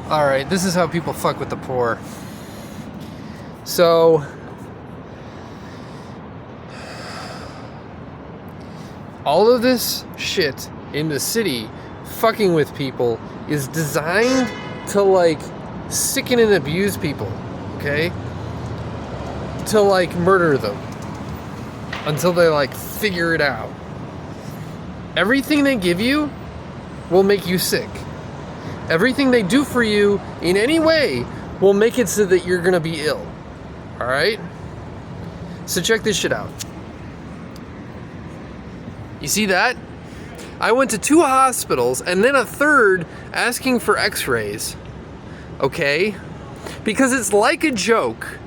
Alright, this is how people fuck with the poor. So, all of this shit in the city fucking with people is designed to, like, sicken and abuse people, okay? To, like, murder them. Until they, like, figure it out. Everything they give you will make you sick. Everything they do for you in any way will make it so that you're gonna be ill. Alright? So check this shit out. You see that? I went to 2 hospitals and then a third asking for x-rays. Okay? Because it's like a joke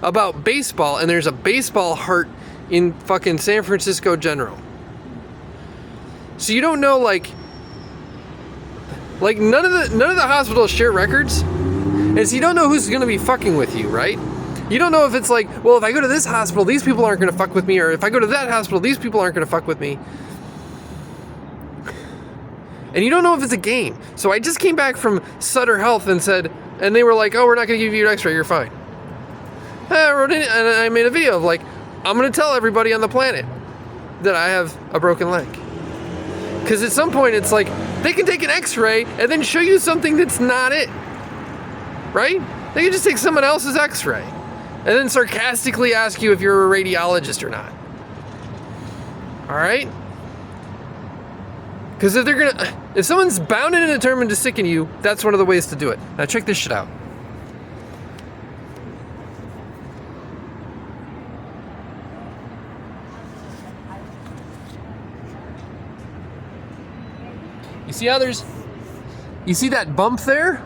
about baseball, and there's a baseball heart in fucking San Francisco General. So you don't know, like none of the hospitals share records, and so you don't know who's gonna be fucking with you, right? You don't know if it's like, well, if I go to this hospital, these people aren't gonna fuck with me, or if I go to that hospital, these people aren't gonna fuck with me. And you don't know if it's a game. So I just came back from Sutter Health and they were like, oh, we're not gonna give you an x-ray, you're fine. I wrote in and I made a video of like, I'm gonna tell everybody on the planet that I have a broken leg. Because at some point it's like, they can take an x-ray and then show you something that's not it. Right? They can just take someone else's x-ray and then sarcastically ask you if you're a radiologist or not. Alright? Because if someone's bound and determined to sicken you, that's one of the ways to do it. Now check this shit out. You see that bump there?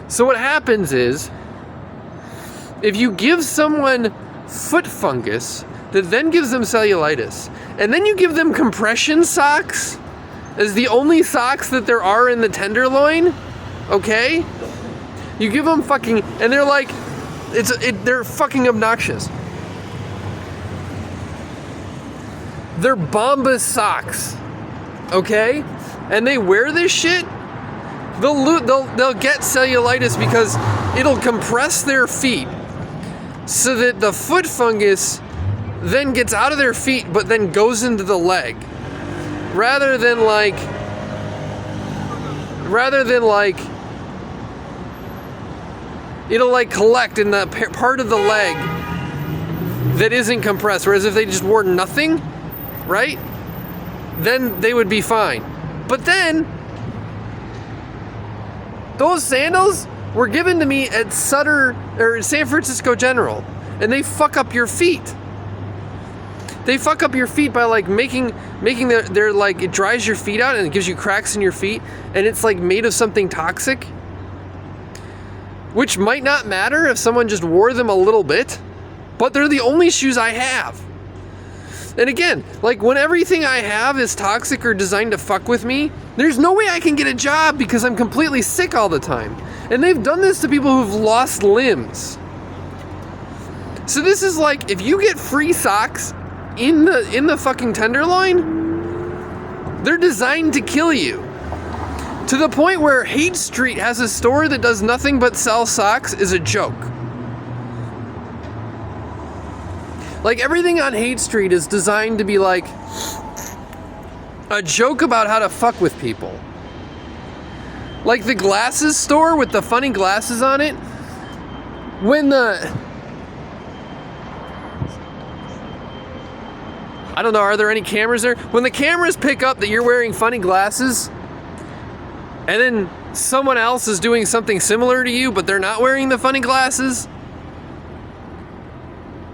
So what happens is, if you give someone foot fungus that then gives them cellulitis, and then you give them compression socks as the only socks that there are in the tenderloin, okay? You give them fucking, and they're like, they're fucking obnoxious. They're Bombas socks, okay? And they wear this shit, they'll get cellulitis because it'll compress their feet so that the foot fungus then gets out of their feet but then goes into the leg. Rather than like it'll like collect in the part of the leg that isn't compressed. Whereas if they just wore nothing, right, then they would be fine. But then, those sandals were given to me at San Francisco General, and they fuck up your feet. They fuck up your feet by like making their like, it dries your feet out and it gives you cracks in your feet, and it's like made of something toxic, which might not matter if someone just wore them a little bit, but they're the only shoes I have. And again, like when everything I have is toxic or designed to fuck with me, there's no way I can get a job because I'm completely sick all the time. And they've done this to people who've lost limbs. So this is like, if you get free socks in the fucking tenderloin, they're designed to kill you. To the point where Hate Street has a store that does nothing but sell socks is a joke. Like, everything on Hate Street is designed to be like a joke about how to fuck with people. Like the glasses store with the funny glasses on it. I don't know, are there any cameras there? When the cameras pick up that you're wearing funny glasses, and then someone else is doing something similar to you, but they're not wearing the funny glasses,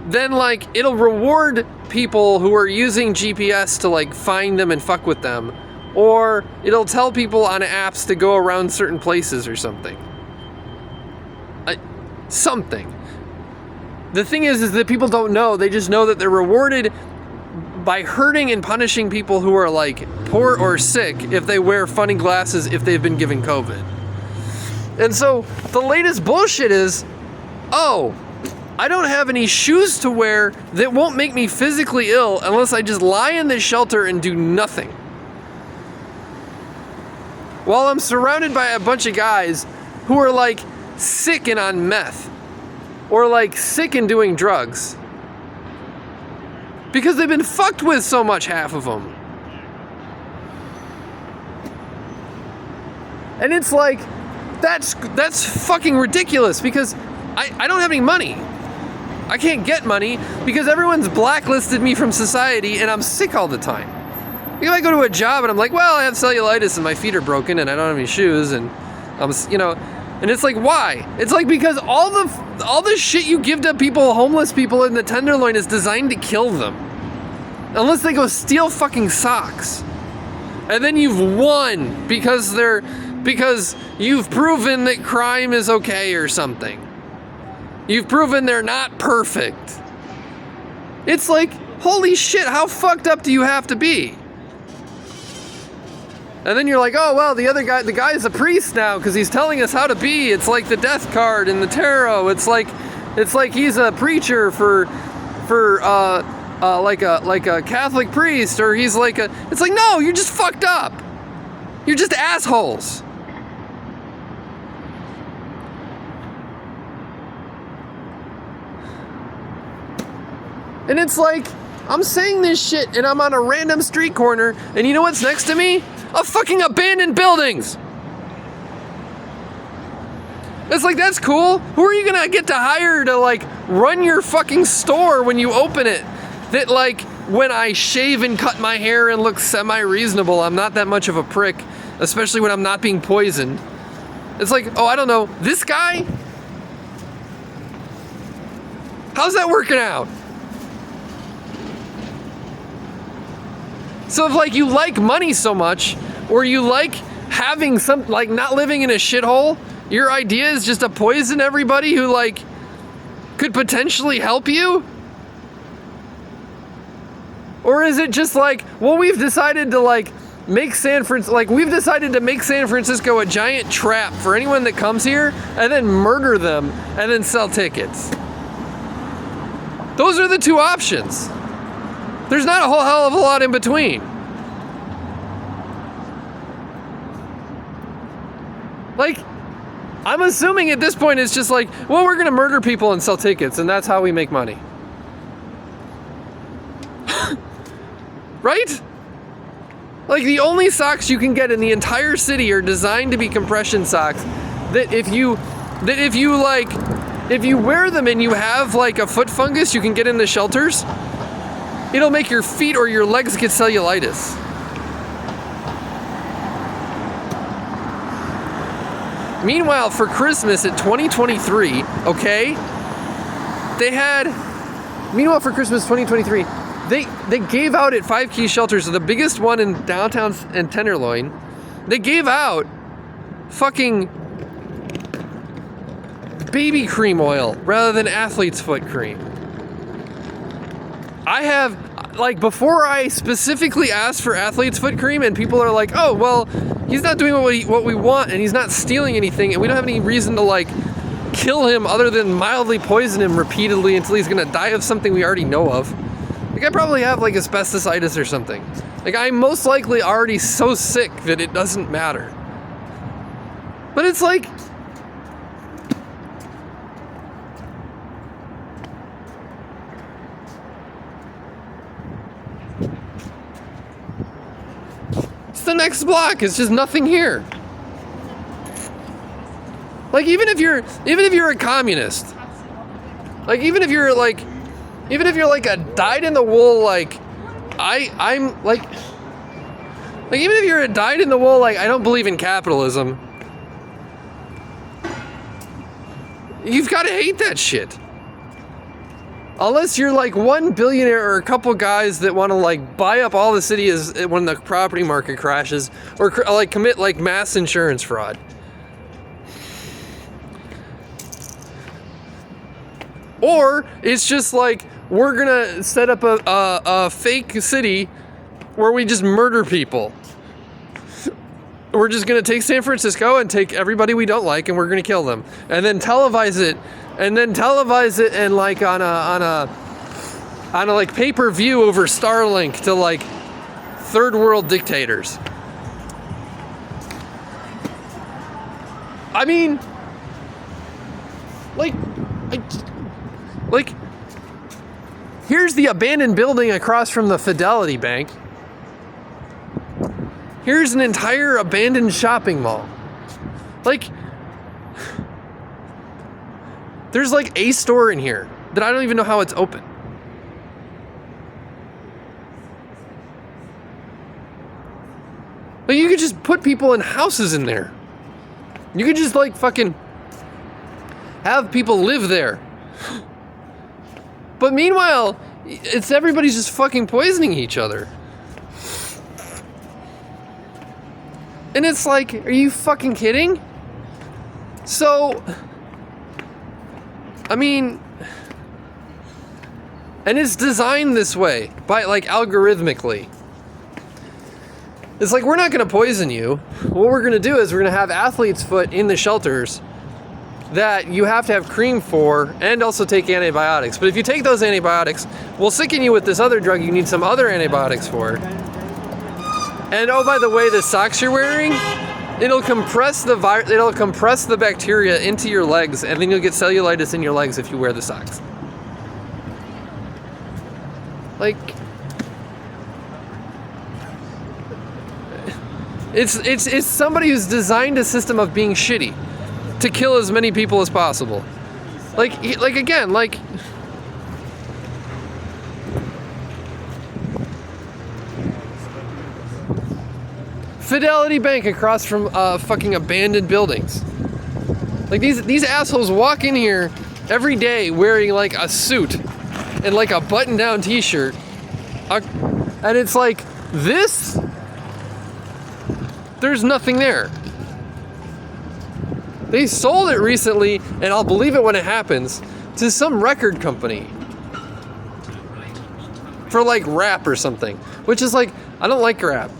then like it'll reward people who are using GPS to like find them and fuck with them, or it'll tell people on apps to go around certain places or something. Something. The thing is that people don't know. They just know that they're rewarded by hurting and punishing people who are like poor or sick if they wear funny glasses if they've been given COVID. And so the latest bullshit is, oh, I don't have any shoes to wear that won't make me physically ill unless I just lie in this shelter and do nothing. while I'm surrounded by a bunch of guys who are like sick and on meth or like sick and doing drugs because they've been fucked with so much, half of them. And it's like, that's fucking ridiculous because I don't have any money. I can't get money because everyone's blacklisted me from society and I'm sick all the time. If I go to a job and I'm like, well, I have cellulitis and my feet are broken and I don't have any shoes and I'm, and it's like, why? It's like because all the shit you give to people, homeless people in the Tenderloin is designed to kill them. Unless they go steal fucking socks. And then you've won because you've proven that crime is okay or something. You've proven they're not perfect. It's like, holy shit, how fucked up do you have to be? And then you're like, oh, well, the guy's a priest now because he's telling us how to be. It's like the death card in the tarot. It's like he's a preacher for like a Catholic priest, or he's like a. It's like, no, you're just fucked up. You're just assholes. And it's like, I'm saying this shit and I'm on a random street corner, and you know what's next to me? A fucking abandoned buildings. It's like, that's cool. Who are you gonna get to hire to like run your fucking store when you open it? That like, when I shave and cut my hair and look semi-reasonable, I'm not that much of a prick, especially when I'm not being poisoned. It's like, oh, I don't know, this guy? How's that working out? So if like you like money so much, or you like having some, like not living in a shithole, your idea is just to poison everybody who like could potentially help you? Or is it just like, well, we've decided to like make San Francisco a giant trap for anyone that comes here, and then murder them and then sell tickets. Those are the two options. There's not a whole hell of a lot in between. Like, I'm assuming at this point it's just like, well, we're gonna murder people and sell tickets, and that's how we make money. Right? Like, the only socks you can get in the entire city are designed to be compression socks that if you wear them and you have like a foot fungus you can get in the shelters, it'll make your feet or your legs get cellulitis. Meanwhile, for Christmas at 2023, okay, Meanwhile, for Christmas 2023, they gave out at 5 Key Shelters, the biggest one in downtown and Tenderloin, they gave out fucking baby cream oil rather than athlete's foot cream. I have, like, before I specifically asked for athlete's foot cream and people are like, oh, well, he's not doing what we want and he's not stealing anything and we don't have any reason to, like, kill him other than mildly poison him repeatedly until he's gonna die of something we already know of. Like, I probably have, like, asbestositis or something. Like, I'm most likely already so sick that it doesn't matter. But it's like, it's the next block. It's just nothing here. Like, even if you're a communist, like, even if you're like a dyed-in-the-wool, like, I'm like even if you're a dyed-in-the-wool, like, I don't believe in capitalism, you've got to hate that shit. Unless you're like one billionaire or a couple guys that want to, like, buy up all the city when the property market crashes, or like commit, like, mass insurance fraud. Or it's just like, we're gonna set up a fake city where we just murder people. We're just gonna take San Francisco and take everybody we don't like and we're gonna kill them. And then televise it and like on a like pay-per-view over Starlink to, like, third world dictators. I mean, like, here's the abandoned building across from the Fidelity Bank. Here's an entire abandoned shopping mall. Like, there's like a store in here that I don't even know how it's open. Like, you could just put people in houses in there. You could just like fucking have people live there. But meanwhile, it's everybody's just fucking poisoning each other. And it's like, are you fucking kidding? So, I mean, and it's designed this way by like algorithmically. It's like, we're not going to poison you. What we're going to do is we're going to have athlete's foot in the shelters that you have to have cream for and also take antibiotics. But if you take those antibiotics, we'll sicken you with this other drug you need some other antibiotics for. And oh, by the way, the socks you're wearing, it'll compress the bacteria into your legs, and then you'll get cellulitis in your legs if you wear the socks. Like, it's somebody who's designed a system of being shitty to kill as many people as possible. Like again, like, Fidelity Bank across from fucking abandoned buildings. Like, these assholes walk in here every day wearing like a suit and like a button-down t-shirt, and it's like, this, there's nothing there. They sold it recently, and I'll believe it when it happens, to some record company for like rap or something, which is like, I don't like rap.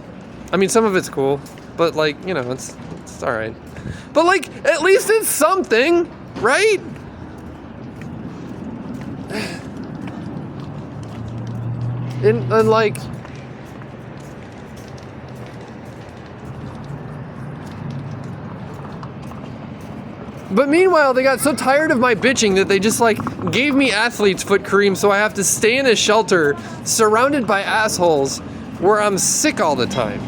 I mean, some of it's cool, but like, you know, it's all right. But like, at least it's something, right? And like, but meanwhile, they got so tired of my bitching that they just like gave me athlete's foot cream, so I have to stay in a shelter surrounded by assholes where I'm sick all the time,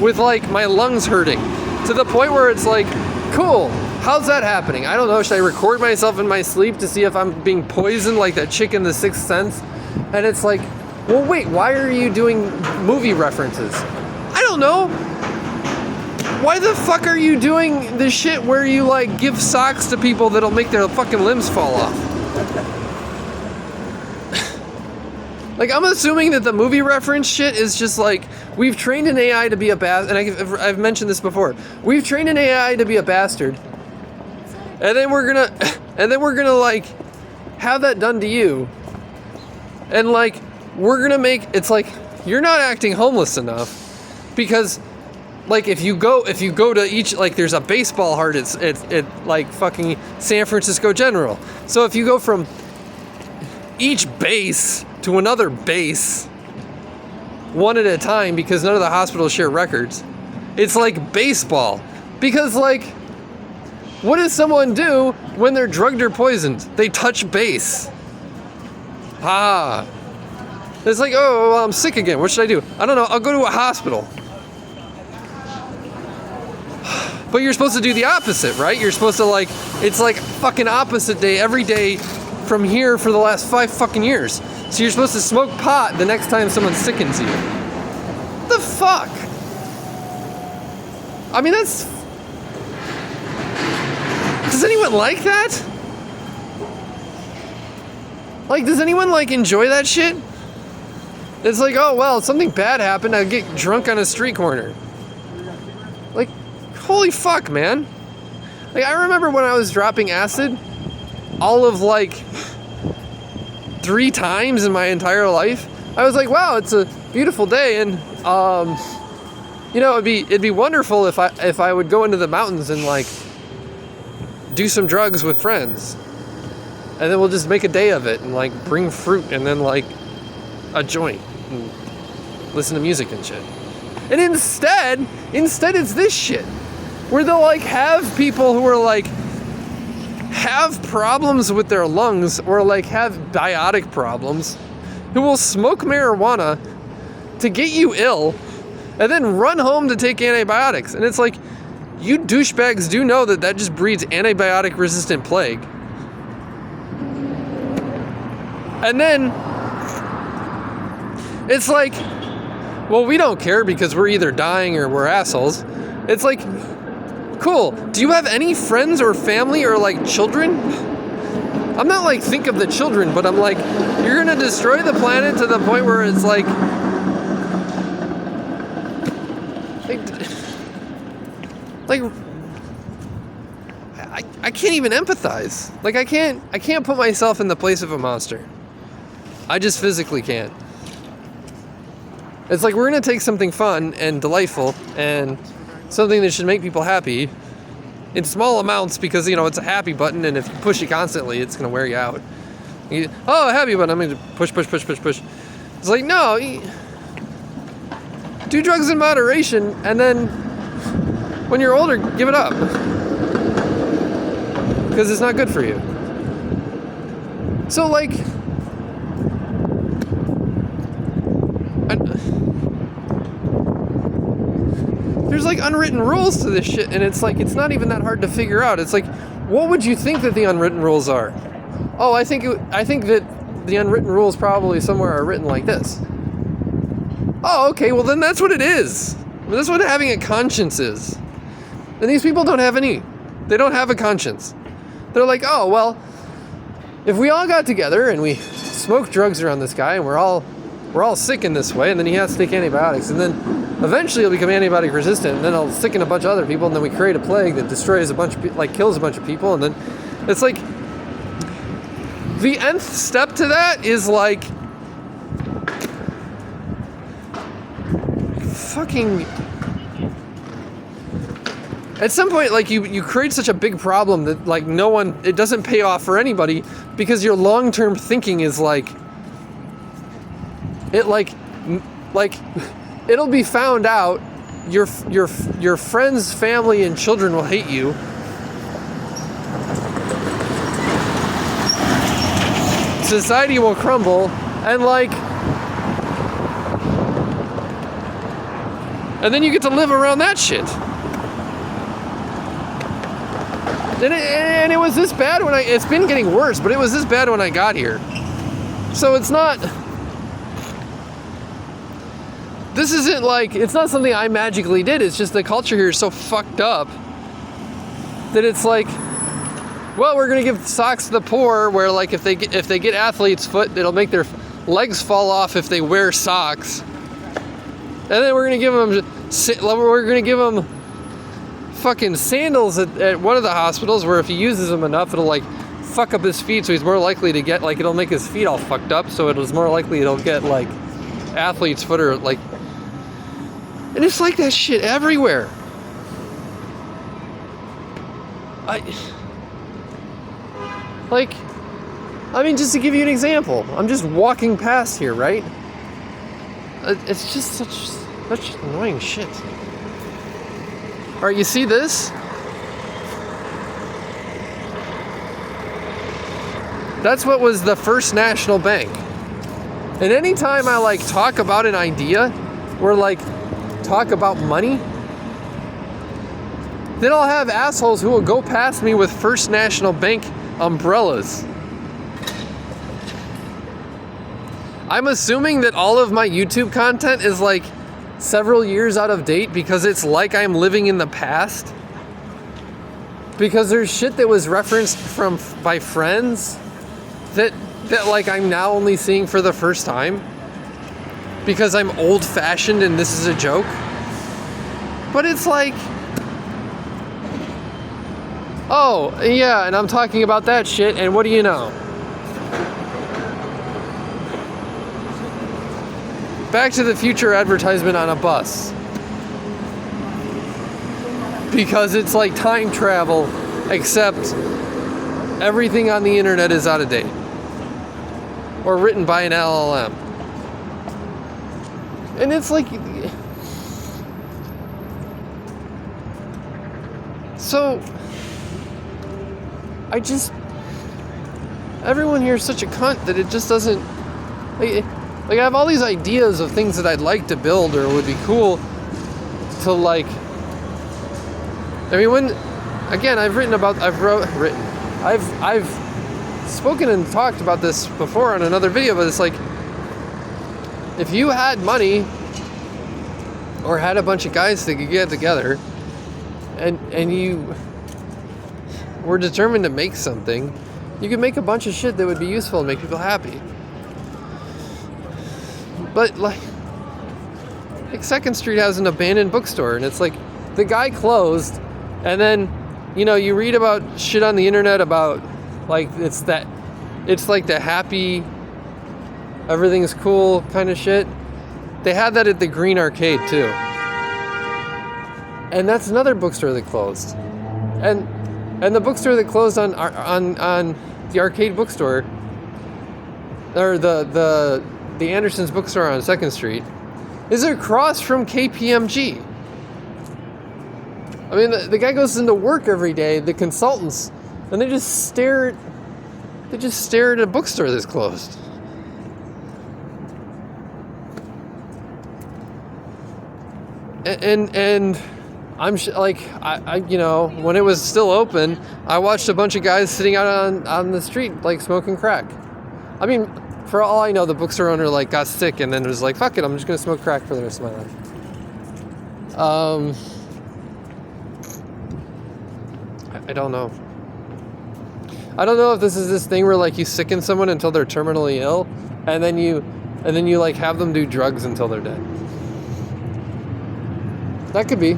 with like my lungs hurting to the point where it's like, cool, how's that happening? I don't know. Should I record myself in my sleep to see if I'm being poisoned like that chick in The Sixth Sense? And it's like, well, wait, why are you doing movie references? I don't know. Why the fuck are you doing the shit where you like give socks to people that'll make their fucking limbs fall off? Like, I'm assuming that the movie reference shit is just like, we've trained an AI to be a bastard, and I've mentioned this before. We've trained an AI to be a bastard, and then we're gonna like have that done to you, and like we're gonna make it's like, you're not acting homeless enough, because like if you go to each, like, there's a baseball heart at like fucking San Francisco General. So if you go from each base to another base one at a time, because none of the hospitals share records, it's like baseball. Because like, what does someone do when they're drugged or poisoned? They touch base. It's like, oh, well, I'm sick again. What should I do? I don't know. I'll go to a hospital. But you're supposed to do the opposite, right? You're supposed to like, it's like fucking opposite day every day from here for the last 5 fucking years. So you're supposed to smoke pot the next time someone sickens you. What the fuck? I mean, that's... Does anyone like that? Like, does anyone like enjoy that shit? It's like, oh, well, something bad happened, I'll get drunk on a street corner. Like, holy fuck, man. Like, I remember when I was dropping acid, all of like 3 times in my entire life, I was like, wow, it's a beautiful day, and you know, it'd be wonderful if I would go into the mountains and like do some drugs with friends, and then we'll just make a day of it and like bring fruit and then like a joint and listen to music and shit. And instead it's this shit. where they'll like have people who are like have problems with their lungs or like have biotic problems who will smoke marijuana to get you ill and then run home to take antibiotics. And it's like, you douchebags do know that that just breeds antibiotic resistant plague. And then it's like, well, we don't care because we're either dying or we're assholes. It's like, cool. Do you have any friends or family or like children? I'm not like think of the children, but I'm like, you're gonna destroy the planet to the point where it's like I can't even empathize. Like I can't put myself in the place of a monster. I just physically can't. It's like we're gonna take something fun and delightful and something that should make people happy in small amounts because, you know, it's a happy button, and if you push it constantly, it's going to wear you out. Oh, a happy button, I'm going to push. It's like, no, do drugs in moderation, and then when you're older, give it up. Because it's not good for you. So, like, there's like unwritten rules to this shit, and it's like, it's not even that hard to figure out. It's like, what would you think that the unwritten rules are? Oh, I think that the unwritten rules probably somewhere are written like this. Oh, okay, well then that's what it is. That's what having a conscience is. And these people don't have any. They don't have a conscience. They're like, oh, well, if we all got together and we smoked drugs around this guy and we're all sick in this way, and then he has to take antibiotics, and then eventually he'll become antibiotic resistant, and then he'll sick in a bunch of other people, and then we create a plague that destroys a bunch of like kills a bunch of people, and then it's like the nth step to that is like fucking at some point, like you create such a big problem that like it doesn't pay off for anybody, because your long-term thinking is like it like it'll be found out, your friends, family, and children will hate you. Society will crumble, and then you get to live around that shit. And it was this bad it's been getting worse, but it was this bad when I got here. So it's not something I magically did. It's just the culture here is so fucked up that it's like, well, we're gonna give socks to the poor, where like if they get athlete's foot, it'll make their legs fall off if they wear socks. And then we're gonna give them fucking sandals at one of the hospitals, where if he uses them enough, it'll like fuck up his feet, so he's more likely to get like, it'll make his feet all fucked up, so it'll more likely it'll get like athlete's foot, or like, and it's like that shit everywhere. I mean, just to give you an example, I'm just walking past here, right? It's just such annoying shit. All right, you see this? That's what was the First National Bank. And anytime I like talk about an idea or like talk about money, then I'll have assholes who will go past me with First National Bank umbrellas. I'm assuming that all of my YouTube content is like several years out of date, because it's like I'm living in the past. Because there's shit that was referenced by friends that like I'm now only seeing for the first time, because I'm old-fashioned and this is a joke. But it's like, oh yeah, and I'm talking about that shit, and what do you know? Back to the Future advertisement on a bus. Because it's like time travel, except everything on the internet is out of date. Or written by an LLM. And it's like, So, everyone here is such a cunt that it just doesn't, like I have all these ideas of things that I'd like to build or would be cool to like, I mean, I've spoken and talked about this before on another video, but it's like, if you had money or had a bunch of guys that could get together and you were determined to make something, you could make a bunch of shit that would be useful and make people happy. But like 2nd Street has an abandoned bookstore, and it's like the guy closed, and then, you know, you read about shit on the internet about like it's like the happy, everything's cool kind of shit. They had that at the Green Arcade too, and that's another bookstore that closed, and the bookstore that closed on the arcade bookstore, or the Anderson's bookstore on 2nd Street, is across from KPMG. I mean, the guy goes into work every day, the consultants, and they just stare at a bookstore that's closed. And I'm I you know, when it was still open, I watched a bunch of guys sitting out on the street like smoking crack. I mean, for all I know, the bookstore owner like got sick and then was like, fuck it, I'm just gonna smoke crack for the rest of my life. I don't know. I don't know if this is this thing where like you sicken someone until they're terminally ill, and then you like have them do drugs until they're dead. That could be.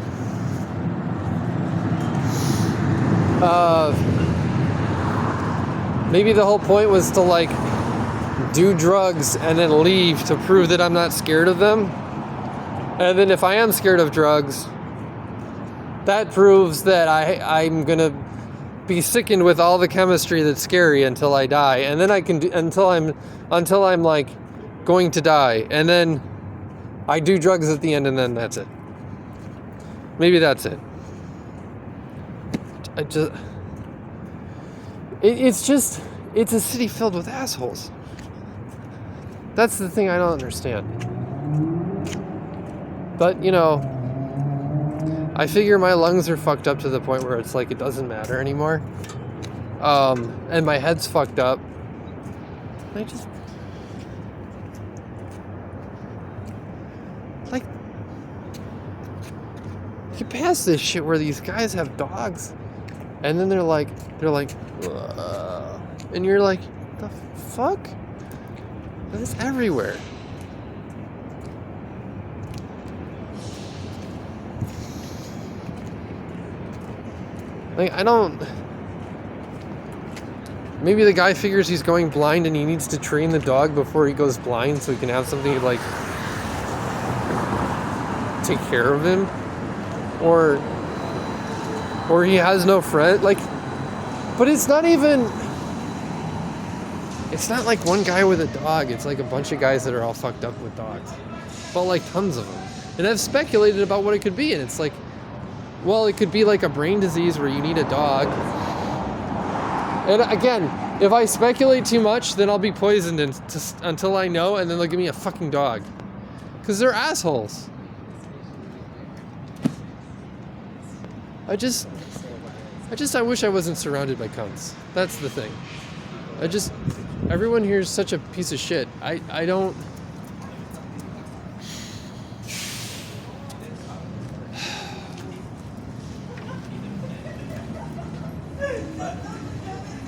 Maybe the whole point was to like do drugs and then leave to prove that I'm not scared of them. And then if I am scared of drugs, that proves that I'm gonna be sickened with all the chemistry that's scary until I die. And then I can do until I'm like going to die. And then I do drugs at the end, and then that's it. Maybe that's it. It's a city filled with assholes. That's the thing I don't understand. But, you know, I figure my lungs are fucked up to the point where it's like it doesn't matter anymore. And my head's fucked up. I just... like... you pass this shit where these guys have dogs, and then they're like, ugh. And you're like, the fuck? That's everywhere. Like, I don't... maybe the guy figures he's going blind and he needs to train the dog before he goes blind so he can have something to, like, take care of him. Or he has no friend. Like, but it's not even... it's not like one guy with a dog. It's like a bunch of guys that are all fucked up with dogs. But like tons of them. And I've speculated about what it could be, and it's like, well, it could be like a brain disease where you need a dog. And again, if I speculate too much, then I'll be poisoned until I know, and then they'll give me a fucking dog. Because they're assholes. I wish I wasn't surrounded by cunts. That's the thing. Everyone here is such a piece of shit. I don't...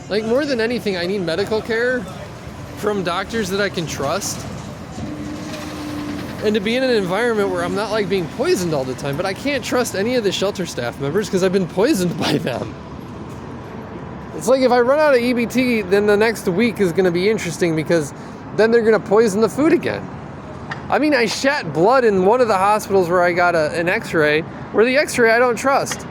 like, more than anything, I need medical care from doctors that I can trust. And to be in an environment where I'm not like being poisoned all the time, but I can't trust any of the shelter staff members because I've been poisoned by them. It's like if I run out of EBT, then the next week is going to be interesting because then they're going to poison the food again. I mean, I shat blood in one of the hospitals where I got an x-ray, where the x-ray I don't trust.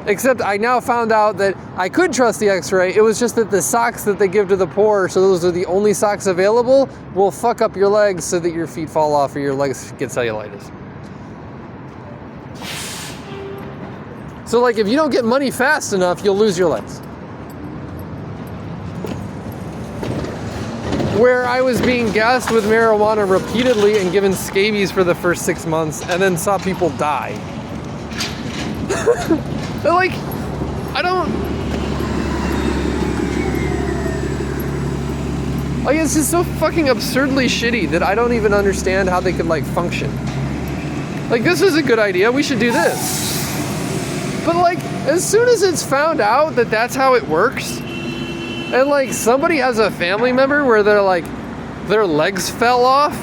Except I now found out that I could trust the x-ray. It was just that the socks that they give to the poor, so those are the only socks available, will fuck up your legs so that your feet fall off or your legs get cellulitis. So like if you don't get money fast enough, you'll lose your legs. Where I was being gassed with marijuana repeatedly and given scabies for the first 6 months and then saw people die. Like, I don't... Like, it's just so fucking absurdly shitty that I don't even understand how they could, like, function. Like, this is a good idea, we should do this. But, like, as soon as it's found out that that's how it works, and, like, somebody has a family member where they're, like, their legs fell off,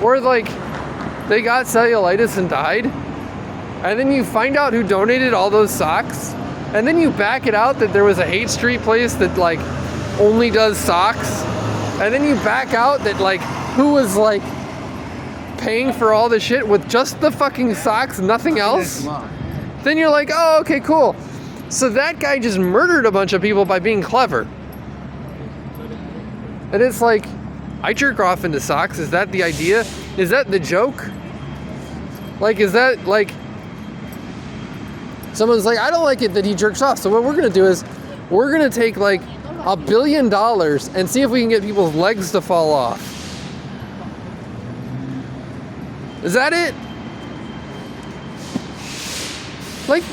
or, like, they got cellulitis and died, and then you find out who donated all those socks, and then you back it out that there was a Hate Street place that, like, only does socks, and then you back out that, like, who was, like, paying for all the shit with just the fucking socks, nothing else, then you're like, oh, okay, cool. So that guy just murdered a bunch of people by being clever. And it's like, I jerk off into socks, is that the idea? Is that the joke? Like, is that, like, someone's like, I don't like it that he jerks off, so what we're gonna do is, we're gonna take, like, $1 billion and see if we can get people's legs to fall off. Is that it? Like,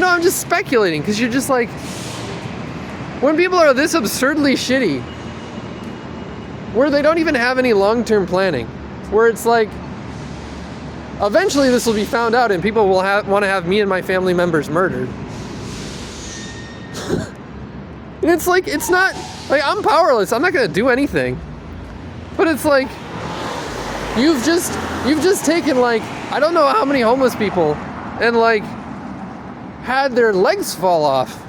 I'm just speculating, because you're just like, when people are this absurdly shitty, where they don't even have any long-term planning, where it's like, eventually this will be found out and people will want to have me and my family members murdered. And it's like, it's not, like, I'm powerless, I'm not going to do anything. But it's like, you've just taken, like, I don't know how many homeless people and, like, had their legs fall off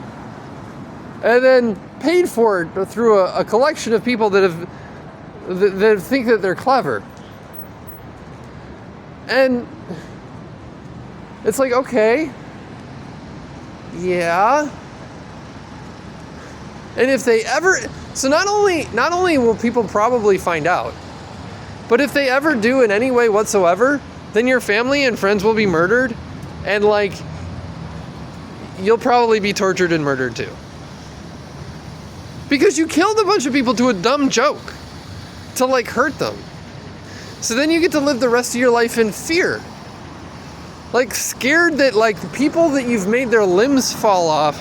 and then paid for it through a collection of people that think that they're clever. And it's like, okay, yeah. And if they ever, so not only will people probably find out, but if they ever do in any way whatsoever, then your family and friends will be murdered, and, like, you'll probably be tortured and murdered too. Because you killed a bunch of people to a dumb joke, to, like, hurt them. So then you get to live the rest of your life in fear. Like, scared that, like, the people that you've made their limbs fall off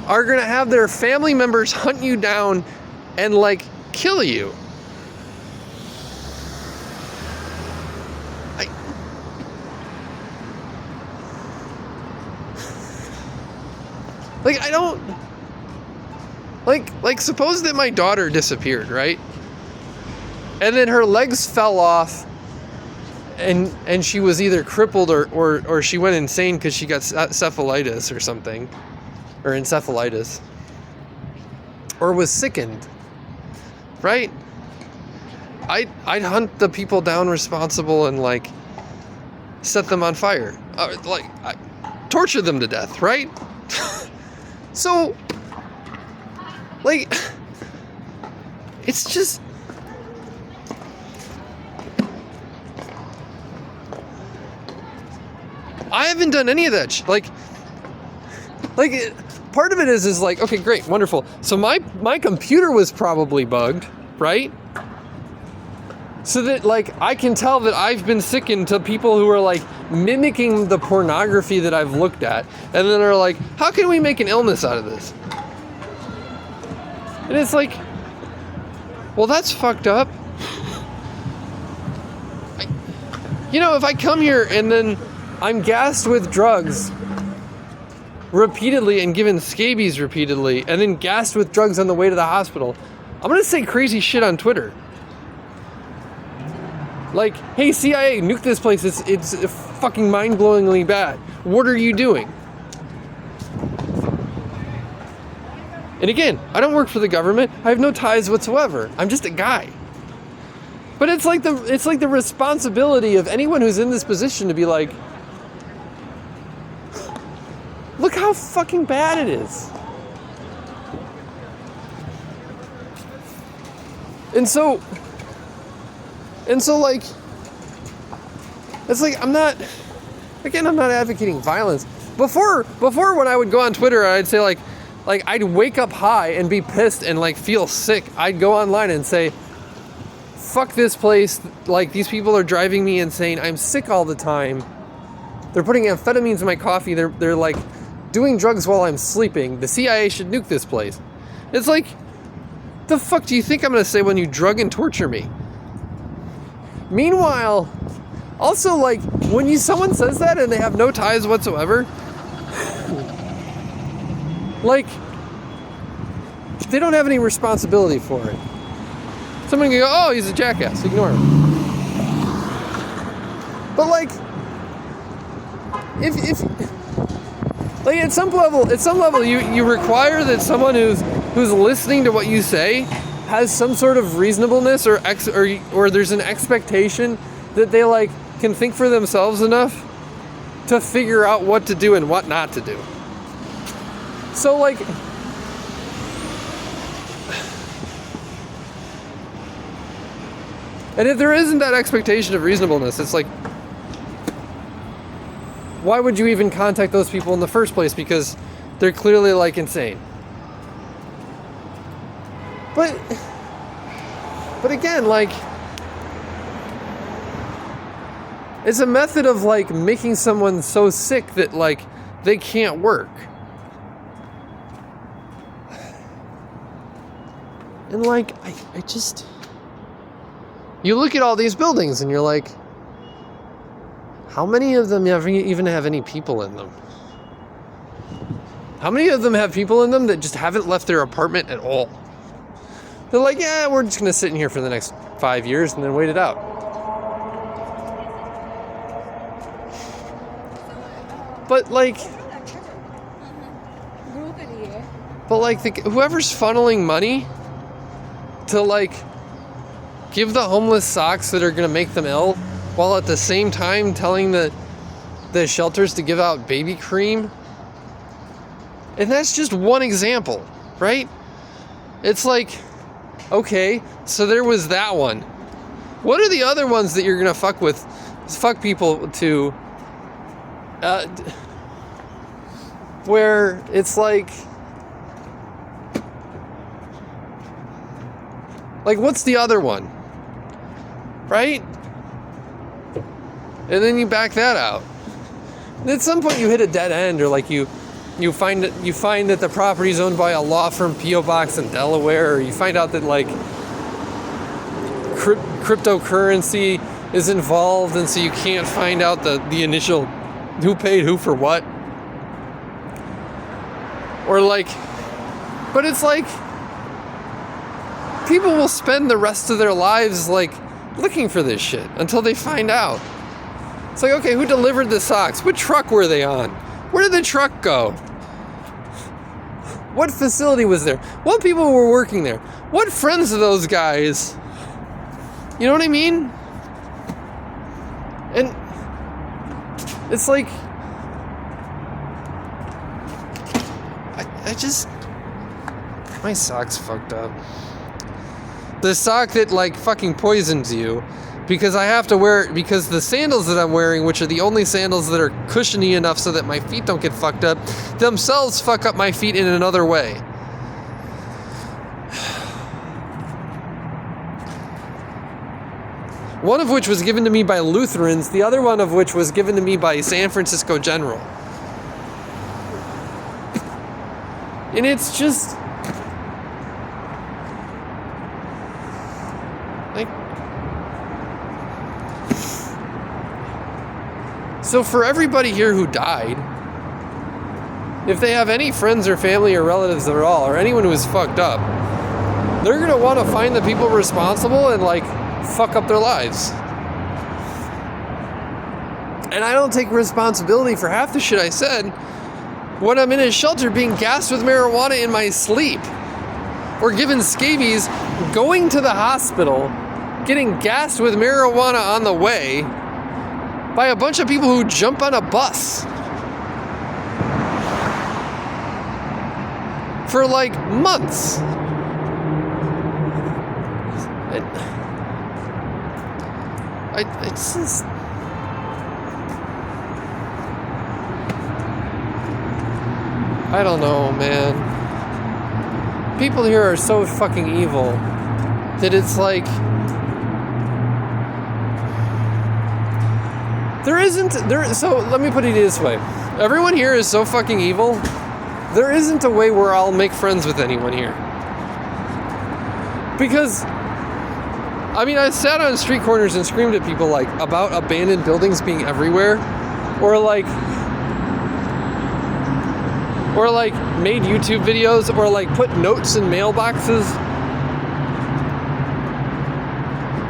are gonna have their family members hunt you down and, like, kill you. Like, I don't... Like, suppose that my daughter disappeared, right? And then her legs fell off, and she was either crippled or she went insane because she got encephalitis or something. Or encephalitis. Or was sickened. Right? I'd hunt the people down responsible and, like, set them on fire. Torture them to death, right? So, like, it's just... I haven't done any of that like, part of it is like, okay, great, wonderful. So my computer was probably bugged, right? So that, like, I can tell that I've been sickened to people who are, like, mimicking the pornography that I've looked at, and then are like, how can we make an illness out of this? And it's like, well, that's fucked up. If I come here and then I'm gassed with drugs repeatedly and given scabies repeatedly, and then gassed with drugs on the way to the hospital, I'm gonna say crazy shit on Twitter. Like, hey, CIA, nuke this place, it's fucking mind-blowingly bad. What are you doing? And again, I don't work for the government. I have no ties whatsoever. I'm just a guy. But it's like the responsibility of anyone who's in this position to be like, look how fucking bad it is. And so like, it's like, I'm not, Again, I'm not advocating violence. Before when I would go on Twitter, I'd say like I'd wake up high and be pissed and like feel sick. I'd go online and say, fuck this place. Like, these people are driving me insane. I'm sick all the time. They're putting amphetamines in my coffee. They're like doing drugs while I'm sleeping. The CIA should nuke this place. It's like, the fuck do you think I'm gonna say when you drug and torture me? Meanwhile, also, like, when someone says that and they have no ties whatsoever, like, they don't have any responsibility for it. Someone can go, oh, he's a jackass, ignore him. But like, if like at some level you require that someone who's listening to what you say has some sort of reasonableness or there's an expectation that they like can think for themselves enough to figure out what to do and what not to do. So like, and if there isn't that expectation of reasonableness, it's like, why would you even contact those people in the first place? Because they're clearly like insane. But again, like, it's a method of like making someone so sick that like they can't work. And like, I just, you look at all these buildings and you're like, how many of them even have any people in them? How many of them have people in them that just haven't left their apartment at all? They're like, yeah, we're just going to sit in here for the next 5 years and then wait it out. But like, whoever's funneling money to like give the homeless socks that are going to make them ill, while at the same time telling the shelters to give out baby cream. And that's just one example, right? It's like, okay, so there was that one. What are the other ones that you're gonna fuck people to? Where it's like, what's the other one? Right? And then you back that out. And at some point you hit a dead end, or like you find that the property is owned by a law firm P.O. box in Delaware, or you find out that like cryptocurrency is involved, and so you can't find out the initial who paid who for what. Or like, but it's like, people will spend the rest of their lives like looking for this shit until they find out. It's like, okay, who delivered the socks? What truck were they on? Where did the truck go? What facility was there? What people were working there? What friends of those guys? You know what I mean? And it's like, I just, my sock's fucked up. The sock that like fucking poisons you. Because I have to wear it, because the sandals that I'm wearing, which are the only sandals that are cushiony enough so that my feet don't get fucked up, themselves fuck up my feet in another way. One of which was given to me by Lutherans, the other one of which was given to me by San Francisco General. And it's just, like, so for everybody here who died, if they have any friends or family or relatives at all, or anyone who is fucked up, they're going to want to find the people responsible and like fuck up their lives. And I don't take responsibility for half the shit I said when I'm in a shelter being gassed with marijuana in my sleep, or given scabies, going to the hospital, getting gassed with marijuana on the way by a bunch of people who jump on a bus for like months. I don't know, man. People here are so fucking evil that it's like so let me put it this way. Everyone here is so fucking evil. There isn't a way where I'll make friends with anyone here. Because I mean, I sat on street corners and screamed at people like about abandoned buildings being everywhere, or like made YouTube videos, or like put notes in mailboxes.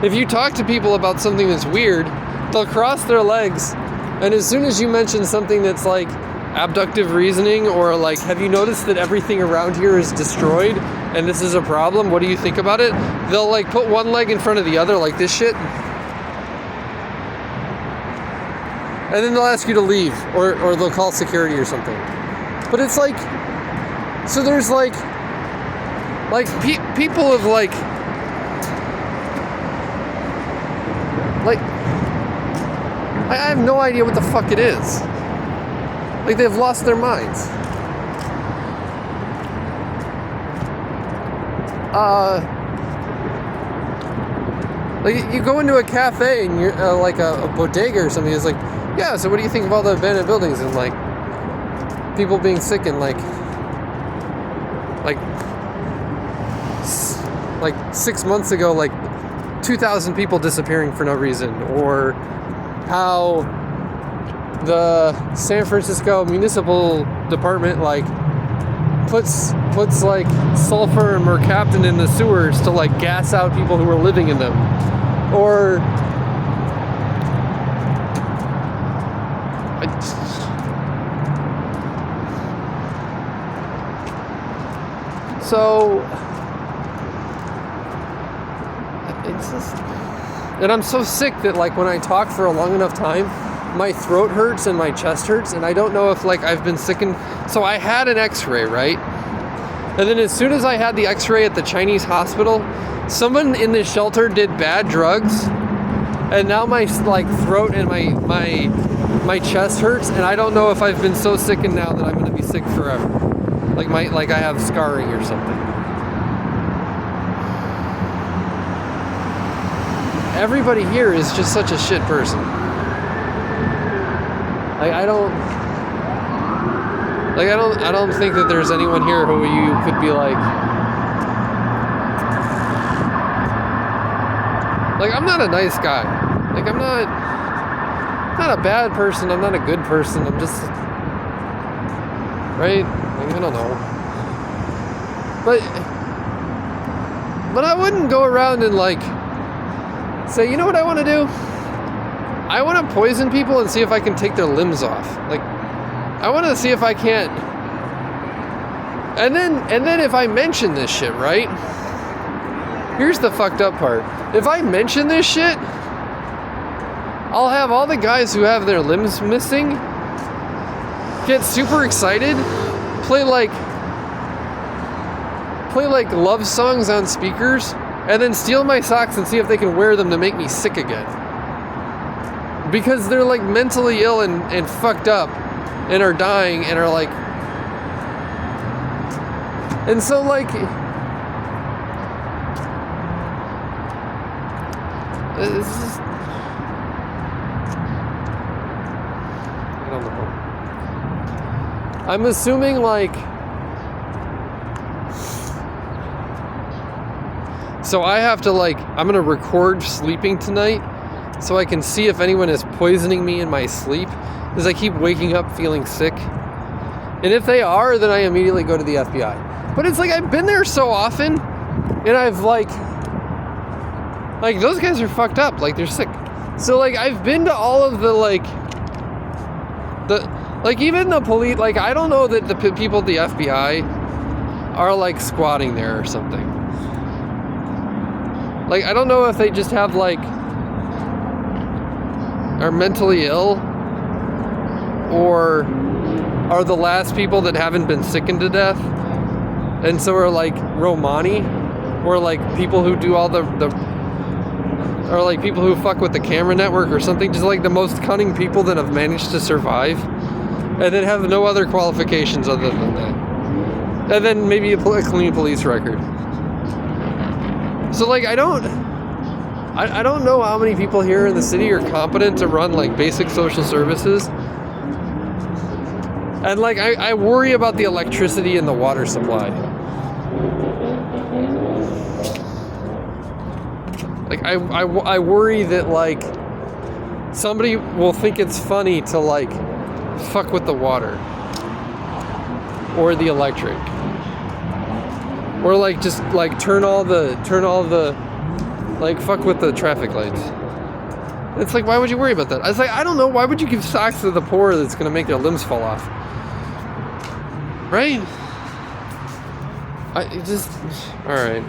If you talk to people about something that's weird, they'll cross their legs, and as soon as you mention something that's like abductive reasoning, or like, have you noticed that everything around here is destroyed and this is a problem, what do you think about it? They'll like put one leg in front of the other like this shit, and then they'll ask you to leave, or they'll call security or something. But it's like, so there's like people of like I have no idea what the fuck it is. Like, they've lost their minds. Like, you go into a cafe and you're like a bodega or something. It's like, yeah, so what do you think of all the abandoned buildings and like people being sick and like 6 months ago, like 2,000 people disappearing for no reason, or how the San Francisco Municipal Department like puts like sulfur and mercaptan in the sewers to like gas out people who are living in them, or so it's just, and I'm so sick that like when I talk for a long enough time, my throat hurts and my chest hurts, and I don't know if like I've been sickened. So I had an x-ray, right? And then as soon as I had the x-ray at the Chinese hospital, someone in this shelter did bad drugs, and now my like throat and my chest hurts, and I don't know if I've been so sickened now that I'm gonna be sick forever. Like I have scarring or something. Everybody here is just such a shit person. I don't think that there's anyone here who you could be like I'm not a nice guy. Like, I'm not a bad person, I'm not a good person, I'm just, right? Like, I don't know. But I wouldn't go around and like say, you know what I want to do? I want to poison people and see if I can take their limbs off. Like, I want to see if I can't. And then if I mention this shit, right? Here's the fucked up part. If I mention this shit, I'll have all the guys who have their limbs missing get super excited, play like love songs on speakers, and then steal my socks and see if they can wear them to make me sick again. Because they're like mentally ill and fucked up and are dying and are like, and so like it's just, I don't know. I'm assuming like, so I have to like, I'm gonna record sleeping tonight so I can see if anyone is poisoning me in my sleep, because I keep waking up feeling sick. And if they are, then I immediately go to the FBI. But it's like, I've been there so often, and I've like those guys are fucked up, like they're sick. So like, I've been to all of the even the police, like I don't know that the people at the FBI are like squatting there or something. Like, I don't know if they just have like, are mentally ill, or are the last people that haven't been sickened to death, and so are like Romani, or like people who do all the or like people who fuck with the camera network or something, just like the most cunning people that have managed to survive. and then have no other qualifications other than that. And then maybe a clean police record. So like I don't know how many people here in the city are competent to run like basic social services. And like I worry about the electricity and the water supply. Like I worry that like somebody will think it's funny to like fuck with the water or the electric. Or like just like turn all the like fuck with the traffic lights. It's like, why would you worry about that? I was like, I don't know, why would you give socks to the poor that's gonna make their limbs fall off? Right? Alright.